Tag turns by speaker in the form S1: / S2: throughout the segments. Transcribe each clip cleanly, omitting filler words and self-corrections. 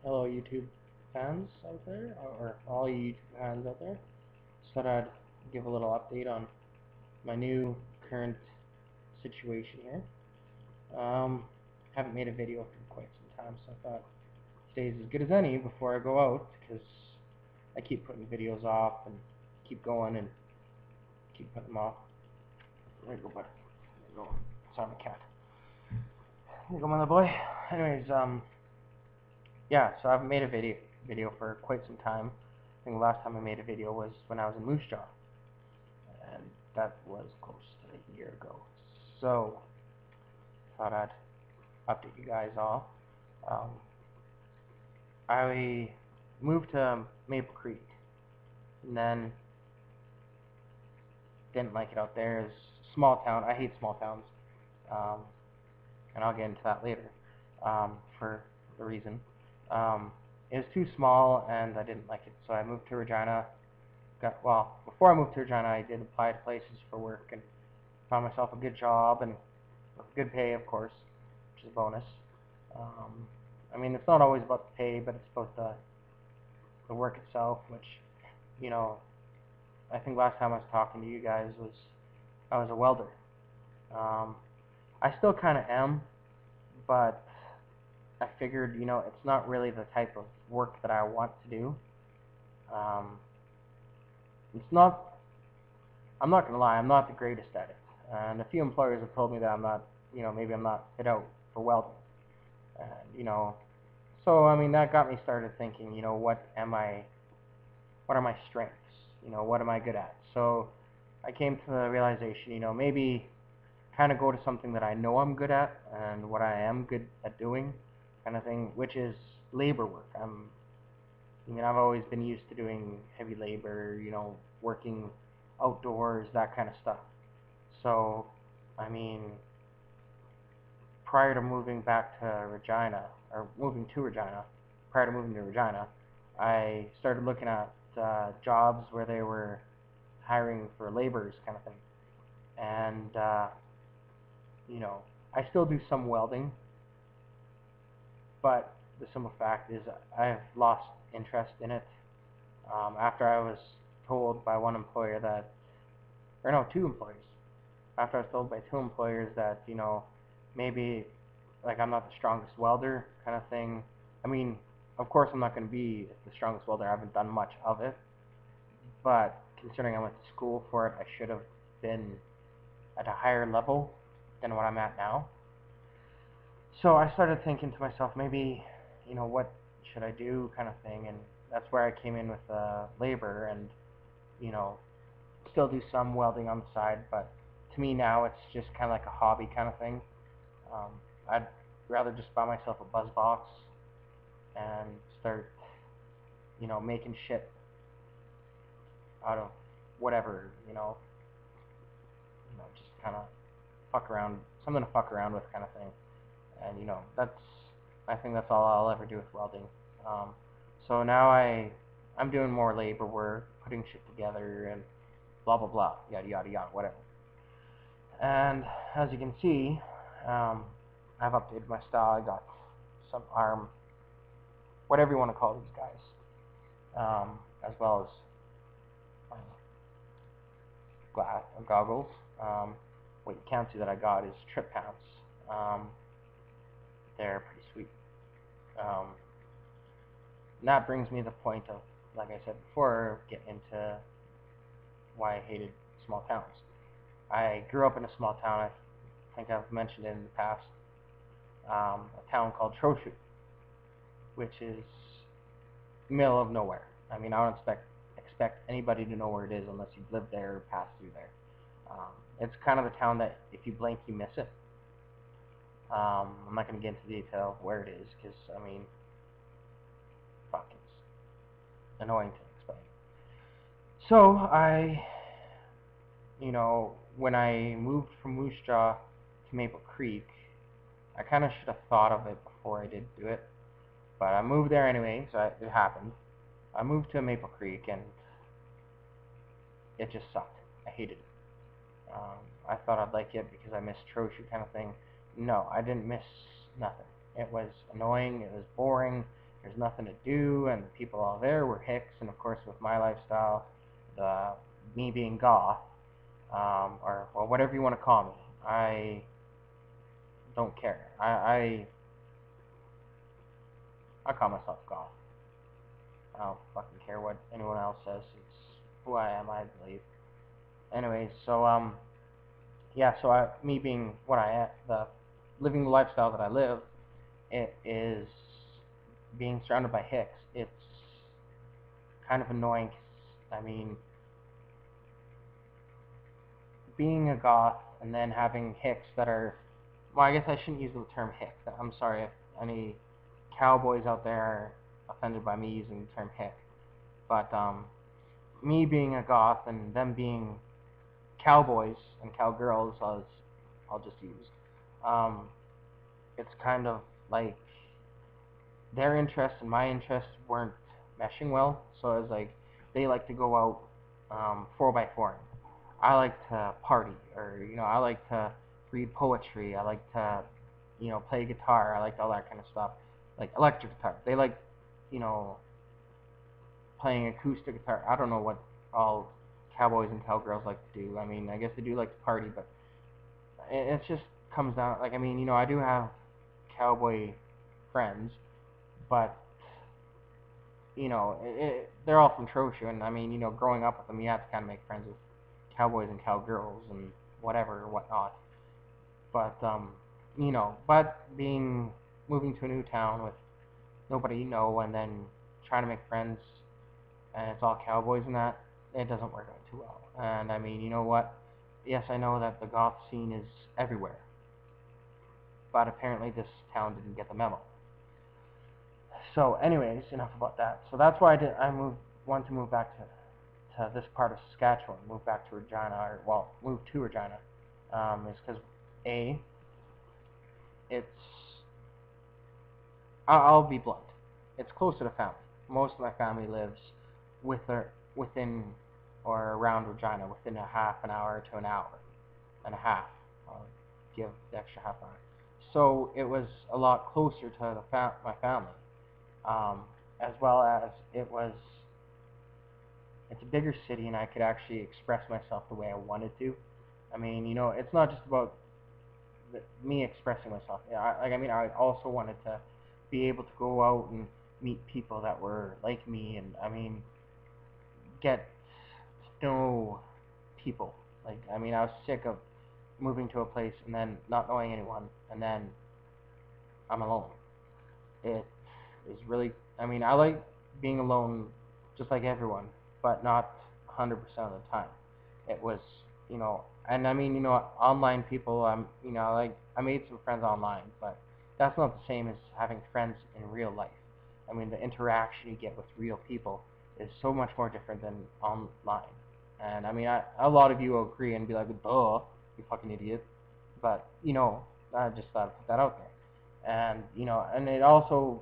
S1: Hello, YouTube fans out there, or all you YouTube fans out there. Just thought I'd give a little update on my new current situation here. Haven't made a video for quite some time, so I thought today's as good as any before I go out, because I keep putting videos off and keep going and keep putting them off. There you go, bud. There you go. Sorry, my cat. There you go, my little boy. Anyways, yeah, so I haven't made a video for quite some time. I think the last time I made a video was when I was in Moose Jaw, and that was close to a year ago. So, thought I'd update you guys all. Um, I moved to Maple Creek, and then didn't like it out there. It's a small town. I hate small towns, um, and I'll get into that later for the reason. It was too small, and I didn't like it, so I moved to Regina. Before I moved to Regina, I did apply to places for work and found myself a good job and with good pay, of course, which is a bonus. I mean, it's not always about the pay, but it's about the work itself, which, you know, I think last time I was talking to you guys was I was a welder. Um, I still kind of am, but I figured, it's not really the type of work that I want to do. Um, it's not. I'm not gonna lie, I'm not the greatest at it, and a few employers have told me that I'm not, maybe I'm not fit out for welding, and so I mean that got me started thinking, what are my strengths, what am I good at? So I came to the realization, maybe kind of go to something that I know I'm good at and what I am good at doing, kind of thing, which is labor work. I've always been used to doing heavy labor, working outdoors, that kind of stuff. So, I mean, prior to moving back to Regina, or moving to Regina, prior to moving to Regina, I started looking at jobs where they were hiring for laborers, kind of thing. And, I still do some welding, but the simple fact is I've lost interest in it. After I was told by one employer that, or no, two employers. After I was told by two employers that, maybe like I'm not the strongest welder, kind of thing. I mean, of course I'm not going to be the strongest welder. I haven't done much of it, but considering I went to school for it, I should have been at a higher level than what I'm at now. So I started thinking to myself, maybe, what should I do, kind of thing, and that's where I came in with labor, and you know, still do some welding on the side, but to me now it's just kind of like a hobby kind of thing. Um, I'd rather just buy myself a buzz box and start, making shit out of whatever, just kind of fuck around, something to fuck around with, kind of thing. And I think that's all I'll ever do with welding. Um, so now I'm doing more labor work, putting shit together, and blah blah blah, yada yada yada, whatever. And as you can see, I've updated my style. I got some arm, whatever you want to call these guys, as well as goggles. What you can't see that I got is trip pants. They're pretty sweet. Um, and that brings me to the point of, like I said before, getting into why I hated small towns. I grew up in a small town. I think I've mentioned it in the past. A town called Trochu, which is middle of nowhere. I mean, I don't expect anybody to know where it is unless you've lived there or passed through there. It's kind of a town that if you blink, you miss it. I'm not going to get into detail where it is because, I mean, fuck, it's annoying to explain. So when I moved from Moose Jaw to Maple Creek, I kind of should have thought of it before I did do it. But I moved there anyway, so it happened. I moved to Maple Creek, and it just sucked. I hated it. I thought I'd like it because I missed Trochu, kind of thing. No, I didn't miss nothing. It was annoying. It was boring. there's nothing to do, and the people all there were hicks. And of course, with my lifestyle, me being goth, or well, whatever you want to call me, I don't care. I call myself goth. I don't fucking care what anyone else says. It's who I am, I believe. Anyways, so yeah, so me being what I am, living the lifestyle that I live, it is being surrounded by hicks. It's kind of annoying. I mean, being a goth and then having hicks that are, well, I guess I shouldn't use the term hick. I'm sorry if any cowboys out there are offended by me using the term hick. But me being a goth and them being cowboys and cowgirls, I'll just use. It's kind of like their interests and my interests weren't meshing well. So it was like they like to go out 4x4. I like to party, or I like to read poetry. I like to play guitar. I like all that kind of stuff, like electric guitar. They like you know playing acoustic guitar. I don't know what all cowboys and cowgirls like to do. I mean, I guess they do like to party, but it just comes down, like, I mean, I do have cowboy friends, but they're all from Trochu, and I mean, growing up with them, you have to kind of make friends with cowboys and cowgirls and whatever or whatnot. But moving to a new town with nobody and then trying to make friends, and it's all cowboys and that, it doesn't work out too well. And I mean, you know what? Yes, I know that the goth scene is everywhere, but apparently this town didn't get the memo. So, anyways, enough about that. So that's why wanted to move back to this part of Saskatchewan, move back to Regina, move to Regina, is because I'll be blunt, it's closer to family. Most of my family lives within or around Regina, within a half an hour to an hour and a half. I'll give the extra half hour. So it was a lot closer to my family, as well as it's a bigger city, and I could actually express myself the way I wanted to. I mean, it's not just about me expressing myself. I also wanted to be able to go out and meet people that were like me, and I mean, get to know people. Like, I mean, I was sick of moving to a place and then not knowing anyone, and then I'm alone. It is really, I mean, I like being alone just like everyone, but not 100% of the time. It was, and I mean, online people, I made some friends online, but that's not the same as having friends in real life. I mean, the interaction you get with real people is so much more different than online. And I mean, a lot of you will agree and be like, duh, you fucking idiot. But, I just thought I'd put that out there. And, and it also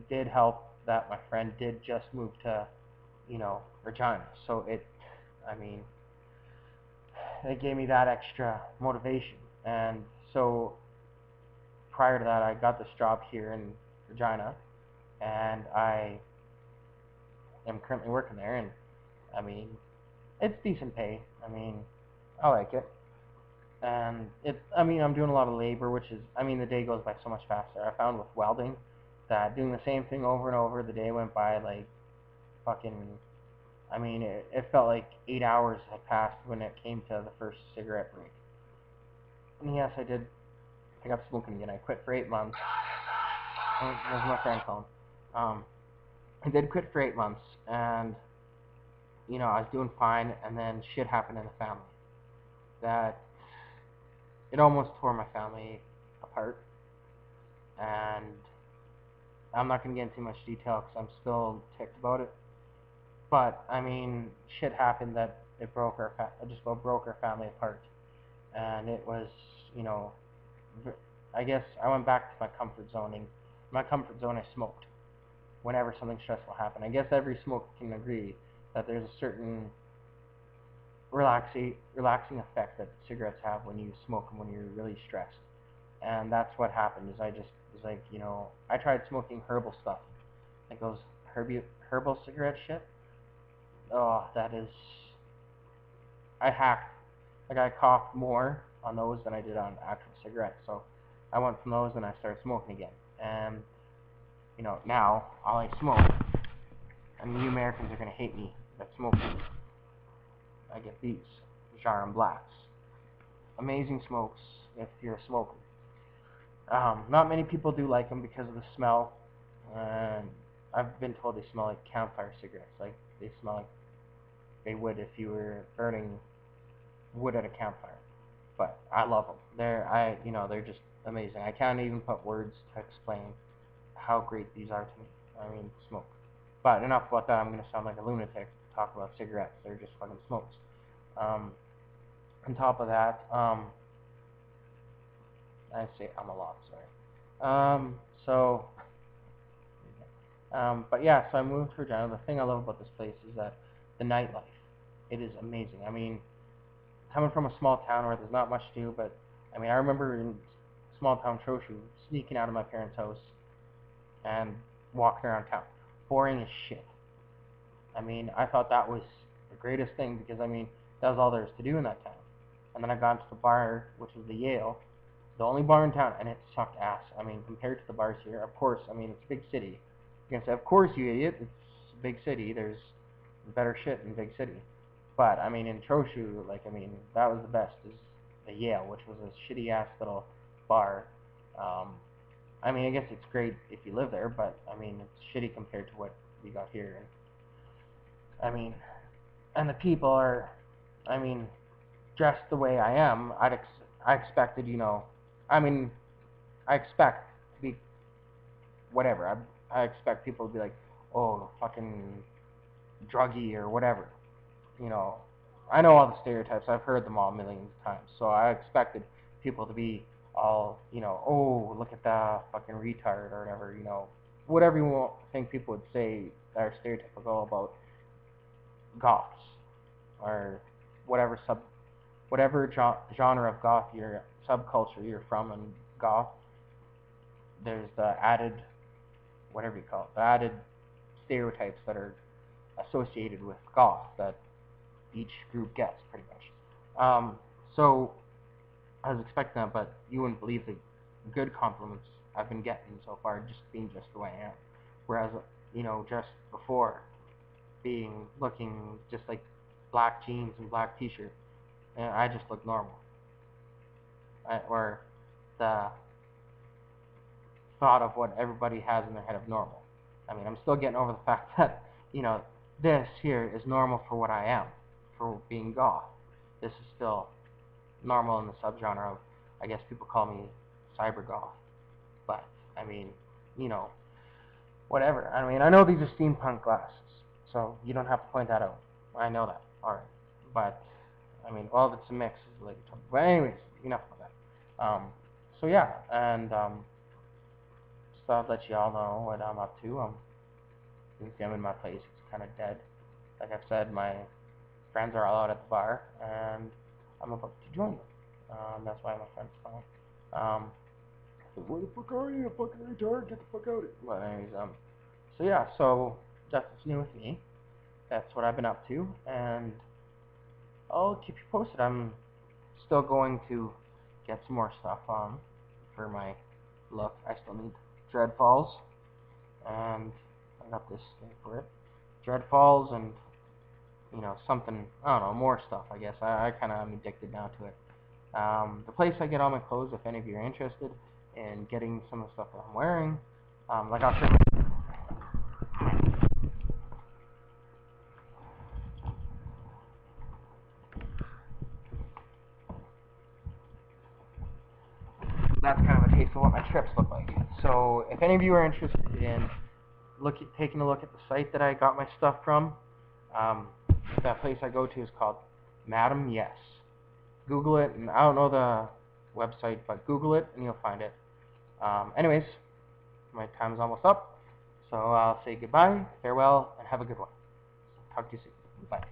S1: did help that my friend did just move to, Regina. So it gave me that extra motivation. And so prior to that, I got this job here in Regina, and I am currently working there, and I mean, it's decent pay. I mean, I like it. And I'm doing a lot of labor, which is, the day goes by so much faster. I found with welding that doing the same thing over and over, the day went by like fucking, it felt like 8 hours had passed when it came to the first cigarette break. And yes, I did pick up smoking again. I quit for 8 months. Oh, there's my friend calling. I did quit for 8 months, and I was doing fine, and then shit happened in the family that it almost tore my family apart. And I'm not going to get into too much detail because I'm still ticked about it. But I mean, shit happened that it just about broke our family apart. And it was, I guess I went back to my comfort zone. And my comfort zone, I smoked whenever something stressful happened. I guess every smoker can agree that there's a certain relaxing effect that cigarettes have when you smoke them when you're really stressed. And that's what happened. Is I just was like, I tried smoking herbal stuff, like those herbal cigarette shit. Oh, that is. I hacked. Like I coughed more on those than I did on actual cigarettes. So I went from those and I started smoking again. And now all I smoke, and you Americans are gonna hate me that smoke these. I get these Jarren Blacks. Amazing smokes if you're a smoker. Not many people do like them because of the smell. And I've been told they smell like campfire cigarettes. Like they smell like they would if you were burning wood at a campfire. But I love them. They're just amazing. I can't even put words to explain how great these are to me. I mean, smoke. But enough about that. I'm gonna sound like a lunatic to talk about cigarettes. They're just fucking smokes. On top of that, I say I'm a lot. Sorry. But yeah, so I moved to Regina. The thing I love about this place is that the nightlife. It is amazing. I mean, coming from a small town where there's not much to do, but I mean, I remember in small town Troshu sneaking out of my parents' house and walking around town. Boring as shit. I mean, I thought that was the greatest thing because, I mean, that was all there was to do in that town. And then I got into the bar, which was the Yale, the only bar in town, and it sucked ass. I mean, compared to the bars here, of course, I mean, it's a big city. You're going to say, of course, you idiot, it's a big city. There's better shit in a big city. But, I mean, in Troshu, like, I mean, that was the best, is the Yale, which was a shitty-ass little bar. I mean, I guess it's great if you live there, but, I mean, it's shitty compared to what we got here. I mean, and the people are, I mean, dressed the way I am. I expected, I mean, I expect to be whatever. I expect people to be like, oh, fucking druggy or whatever. I know all the stereotypes. I've heard them all millions of times. So I expected people to be all, oh, look at that fucking retard or whatever, whatever you think people would say that are stereotypical about goths or whatever genre of goth subculture you're from, and goth, there's the added, whatever you call it, the added stereotypes that are associated with goth that each group gets, pretty much. So I was expecting that, but you wouldn't believe the good compliments I've been getting so far, being just the way I am. Whereas, just before, looking just like black jeans and black t-shirt, and I just look normal. Or the thought of what everybody has in their head of normal. I mean, I'm still getting over the fact that, this here is normal for what I am, for being goth. This is still normal in the subgenre of, I guess people call me cyber goth. But, I mean, whatever. I mean, I know these are steampunk glasses, so you don't have to point that out. I know that. Alright. But, I mean, well, if it's a mix, it's like, but anyways, enough of that. So yeah, and, just thought I'd let you all know what I'm up to. You can see I'm in my place. It's kind of dead. Like I've said, my friends are all out at the bar, and I'm about to join them. That's why my friend's calling. Where the fuck are you, fucking retard? Get the fuck out of here. But anyways, so yeah, so that's what's new with me. That's what I've been up to, and I'll keep you posted. I'm still going to get some more stuff on for my look. I still need Dread Falls, and I got this thing for it. Dread Falls and, something, I don't know, more stuff, I guess. I kind of am addicted now to it. The place I get all my clothes, if any of you are interested in getting some of the stuff that I'm wearing, like I'll show you. That's kind of a taste of what my trips look like. So if any of you are interested in taking a look at the site that I got my stuff from, that place I go to is called Madam Yes. Google it, and I don't know the website, but Google it and you'll find it. Anyways, my time is almost up, so I'll say goodbye, farewell, and have a good one. Talk to you soon. Bye.